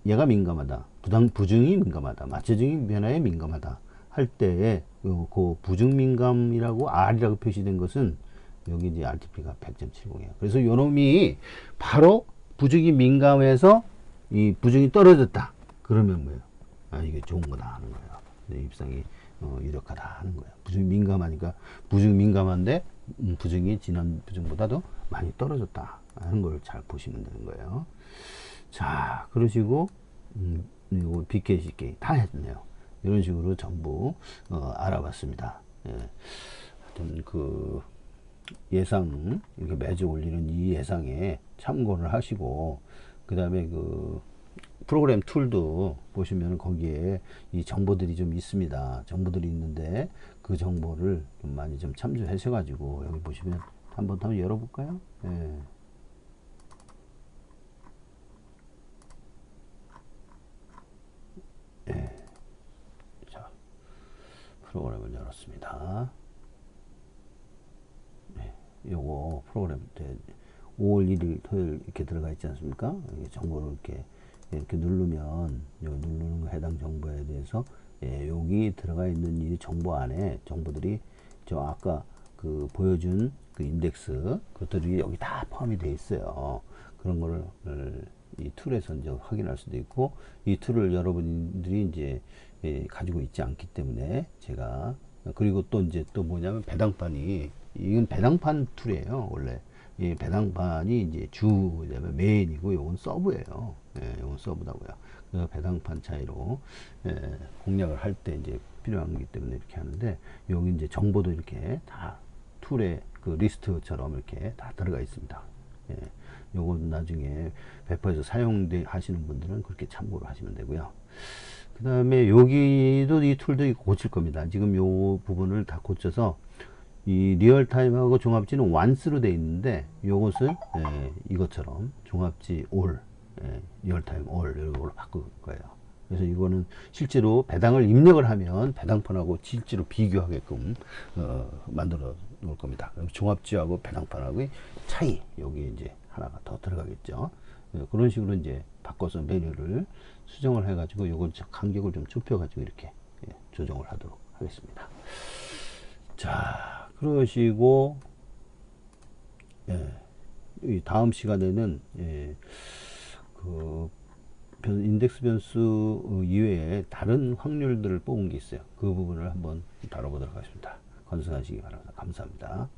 얘가 민감하다, 부중이 민감하다, 마체중이 변화에 민감하다 할 때에 그 부중 민감이라고 R이라고 표시된 것은 여기 이제 RTP가 100.70이에요. 그래서 요놈이 바로 부중이 민감해서 이 부중이 떨어졌다. 그러면 뭐예요? 이게 좋은 거다 하는 거예요. 입상이 유력하다 하는 거예요. 부중이 민감하니까 부중이 민감한데 부중이 지난 부중보다도 많이 떨어졌다 하는 걸 잘 보시면 되는 거예요. 자, 그러시고 이거 BK, CK 다 했네요. 이런 식으로 전부 알아봤습니다. 하여튼 그 예상 이렇게 매주 올리는 이 예상에 참고를 하시고 그 다음에 그 프로그램 툴도 보시면 거기에 이 정보들이 좀 있습니다. 정보들이 있는데 그 정보를 좀 많이 좀 참조하셔 가지고 여기 보시면 한번 열어볼까요? 자, 프로그램을 열었습니다. 요거 프로그램 5월 1일 토요일 이렇게 들어가 있지 않습니까? 정보를 이렇게 누르면 누르는 해당 정보에 대해서 여기 들어가 있는 이 정보 안에 정보들이 저 아까 그 보여준 그 인덱스 그것들이 여기 다 포함이 되어 있어요. 그런 거를 이 툴에서 이제 확인할 수도 있고 이 툴을 여러분들이 이제 가지고 있지 않기 때문에 제가 그리고 또 이제 또 뭐냐면 배당판이 이건 배당판 툴이에요. 원래 이 배당판이 이제 메인이고 요건 서브예요. 요건 서브다고요. 그 배당판 차이로 공략을 할 때 이제 필요한 거기 때문에 이렇게 하는데 여기 이제 정보도 이렇게 다 툴의 그 리스트처럼 이렇게 다 들어가 있습니다. 요건 나중에 배포해서 하시는 분들은 그렇게 참고를 하시면 되고요. 그 다음에 여기도 이 툴도 고칠 겁니다. 지금 요 부분을 다 고쳐서 이 리얼타임하고 종합지는 완스로 되어 있는데 요것을 이것처럼 종합지 올, 리얼타임 올 이런 걸로 바꿀 거예요. 그래서 이거는 실제로 배당을 입력을 하면 배당판하고 실제로 비교하게끔 만들어 놓을 겁니다. 그럼 종합지하고 배당판하고의 차이 여기 이제 하나가 더 들어가겠죠. 그런 식으로 이제 바꿔서 메뉴를 수정을 해가지고 요걸 간격을 좀 좁혀가지고 이렇게 조정을 하도록 하겠습니다. 자, 그러시고 이 다음 시간에는 그 인덱스 변수 이외에 다른 확률들을 뽑은 게 있어요. 그 부분을 한번 다뤄보도록 하겠습니다. 건승하시기 바랍니다. 감사합니다.